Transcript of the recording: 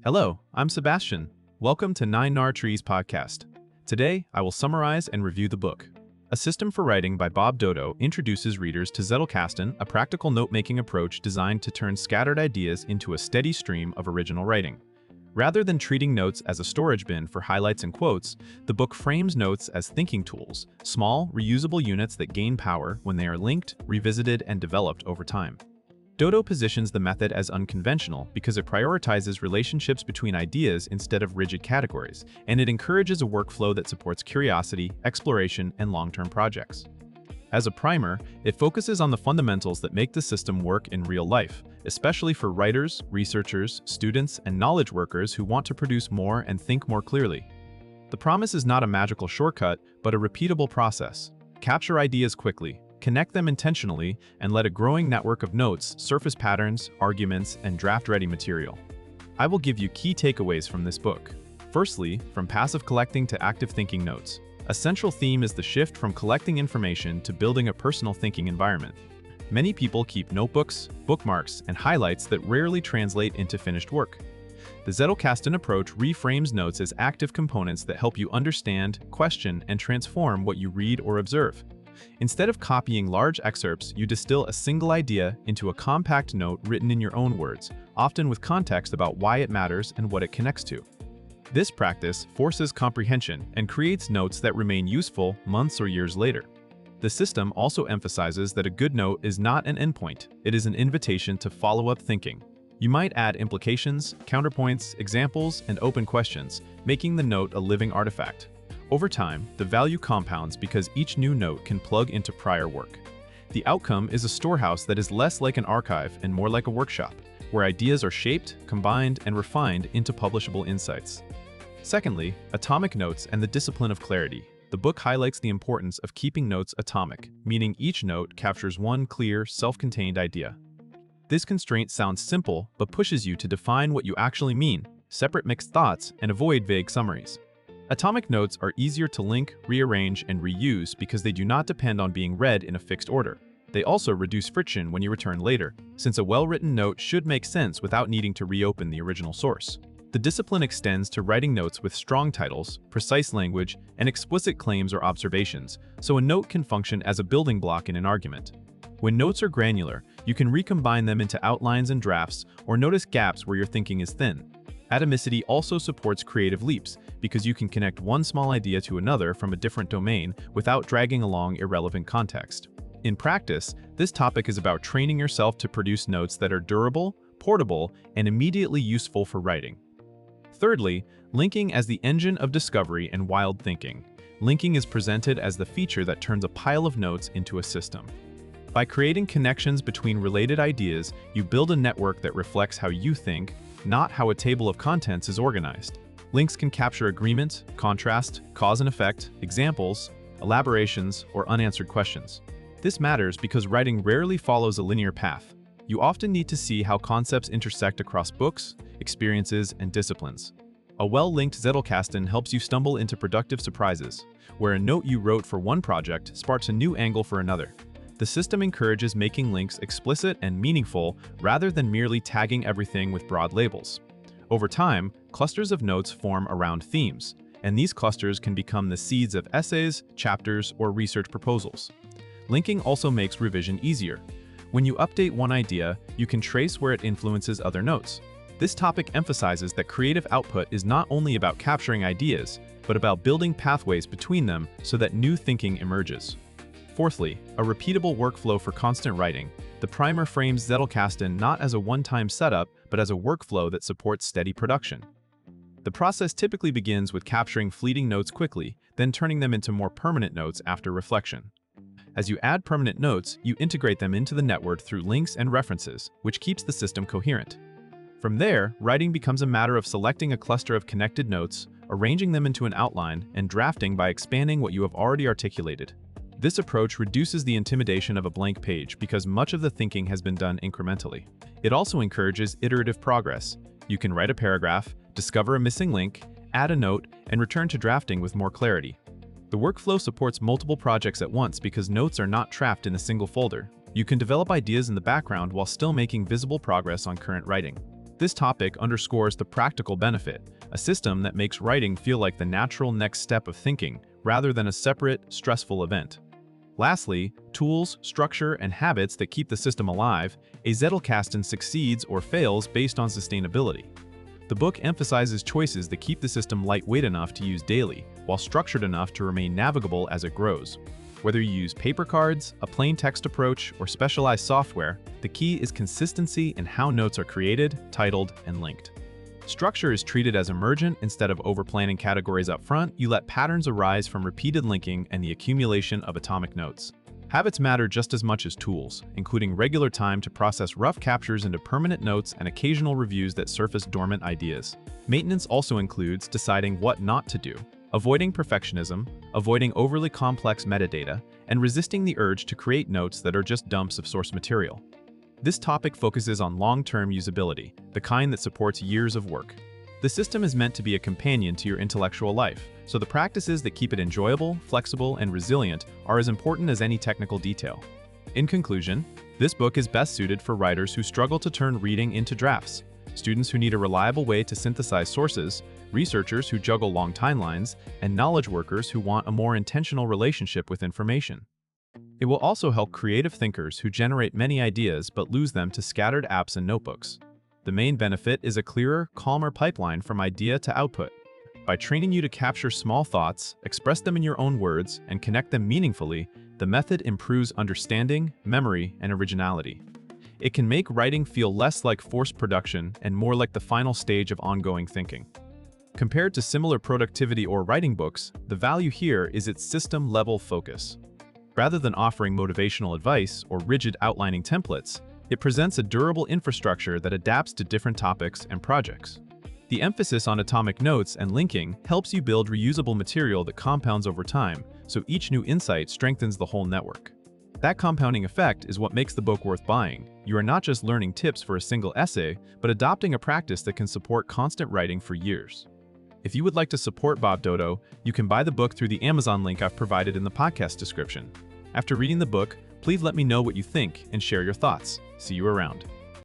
Hello, I'm Sebastian. Welcome to 9 Trees podcast. Today, I will summarize and review the book. A System for Writing by Bob Doto introduces readers to Zettelkasten, a practical note-making approach designed to turn scattered ideas into a steady stream of original writing. Rather than treating notes as a storage bin for highlights and quotes, the book frames notes as thinking tools, small, reusable units that gain power when they are linked, revisited, and developed over time. Doto positions the method as unconventional because it prioritizes relationships between ideas instead of rigid categories, and it encourages a workflow that supports curiosity, exploration, and long-term projects. As a primer, it focuses on the fundamentals that make the system work in real life, especially for writers, researchers, students, and knowledge workers who want to produce more and think more clearly. The promise is not a magical shortcut, but a repeatable process. Capture ideas quickly, connect them intentionally, and let a growing network of notes surface patterns, arguments, and draft-ready material. I will give you key takeaways from this book. Firstly, from passive collecting to active thinking notes. A central theme is the shift from collecting information to building a personal thinking environment. Many people keep notebooks, bookmarks, and highlights that rarely translate into finished work. The Zettelkasten approach reframes notes as active components that help you understand, question, and transform what you read or observe. Instead of copying large excerpts, you distill a single idea into a compact note written in your own words, often with context about why it matters and what it connects to. This practice forces comprehension and creates notes that remain useful months or years later. The system also emphasizes that a good note is not an endpoint, it is an invitation to follow-up thinking. You might add implications, counterpoints, examples, and open questions, making the note a living artifact. Over time, the value compounds because each new note can plug into prior work. The outcome is a storehouse that is less like an archive and more like a workshop, where ideas are shaped, combined, and refined into publishable insights. Secondly, atomic notes and the discipline of clarity. The book highlights the importance of keeping notes atomic, meaning each note captures one clear, self-contained idea. This constraint sounds simple, but pushes you to define what you actually mean, separate mixed thoughts, and avoid vague summaries. Atomic notes are easier to link, rearrange, and reuse because they do not depend on being read in a fixed order. They also reduce friction when you return later, since a well-written note should make sense without needing to reopen the original source. The discipline extends to writing notes with strong titles, precise language, and explicit claims or observations, so a note can function as a building block in an argument. When notes are granular, you can recombine them into outlines and drafts or notice gaps where your thinking is thin. Atomicity also supports creative leaps because you can connect one small idea to another from a different domain without dragging along irrelevant context. In practice, this topic is about training yourself to produce notes that are durable, portable, and immediately useful for writing. Thirdly, linking as the engine of discovery and wild thinking. Linking is presented as the feature that turns a pile of notes into a system. By creating connections between related ideas, you build a network that reflects how you think, not how a table of contents is organized. Links can capture agreement, contrast, cause and effect, examples, elaborations, or unanswered questions. This matters because writing rarely follows a linear path. You often need to see how concepts intersect across books, experiences, and disciplines. A well-linked Zettelkasten helps you stumble into productive surprises, where a note you wrote for one project sparks a new angle for another. The system encourages making links explicit and meaningful rather than merely tagging everything with broad labels. Over time, clusters of notes form around themes, and these clusters can become the seeds of essays, chapters, or research proposals. Linking also makes revision easier. When you update one idea, you can trace where it influences other notes. This topic emphasizes that creative output is not only about capturing ideas, but about building pathways between them so that new thinking emerges. Fourthly, a repeatable workflow for constant writing. The primer frames Zettelkasten not as a one-time setup, but as a workflow that supports steady production. The process typically begins with capturing fleeting notes quickly, then turning them into more permanent notes after reflection. As you add permanent notes, you integrate them into the network through links and references, which keeps the system coherent. From there, writing becomes a matter of selecting a cluster of connected notes, arranging them into an outline, and drafting by expanding what you have already articulated. This approach reduces the intimidation of a blank page because much of the thinking has been done incrementally. It also encourages iterative progress. You can write a paragraph, discover a missing link, add a note, and return to drafting with more clarity. The workflow supports multiple projects at once because notes are not trapped in a single folder. You can develop ideas in the background while still making visible progress on current writing. This topic underscores the practical benefit, a system that makes writing feel like the natural next step of thinking, rather than a separate, stressful event. Lastly, tools, structure, and habits that keep the system alive. A Zettelkasten succeeds or fails based on sustainability. The book emphasizes choices that keep the system lightweight enough to use daily, while structured enough to remain navigable as it grows. Whether you use paper cards, a plain text approach, or specialized software, the key is consistency in how notes are created, titled, and linked. Structure is treated as emergent instead of overplanning categories up front. You let patterns arise from repeated linking and the accumulation of atomic notes. Habits matter just as much as tools, including regular time to process rough captures into permanent notes and occasional reviews that surface dormant ideas. Maintenance also includes deciding what not to do, avoiding perfectionism, avoiding overly complex metadata, and resisting the urge to create notes that are just dumps of source material. This topic focuses on long-term usability, the kind that supports years of work. The system is meant to be a companion to your intellectual life, so the practices that keep it enjoyable, flexible, and resilient are as important as any technical detail. In conclusion, this book is best suited for writers who struggle to turn reading into drafts, students who need a reliable way to synthesize sources, researchers who juggle long timelines, and knowledge workers who want a more intentional relationship with information. It will also help creative thinkers who generate many ideas but lose them to scattered apps and notebooks. The main benefit is a clearer, calmer pipeline from idea to output. By training you to capture small thoughts, express them in your own words, and connect them meaningfully, the method improves understanding, memory, and originality. It can make writing feel less like forced production and more like the final stage of ongoing thinking. Compared to similar productivity or writing books, the value here is its system-level focus. Rather than offering motivational advice or rigid outlining templates, it presents a durable infrastructure that adapts to different topics and projects. The emphasis on atomic notes and linking helps you build reusable material that compounds over time, so each new insight strengthens the whole network. That compounding effect is what makes the book worth buying. You are not just learning tips for a single essay, but adopting a practice that can support constant writing for years. If you would like to support Bob Doto, you can buy the book through the Amazon link I've provided in the podcast description. After reading the book, please let me know what you think and share your thoughts. See you around.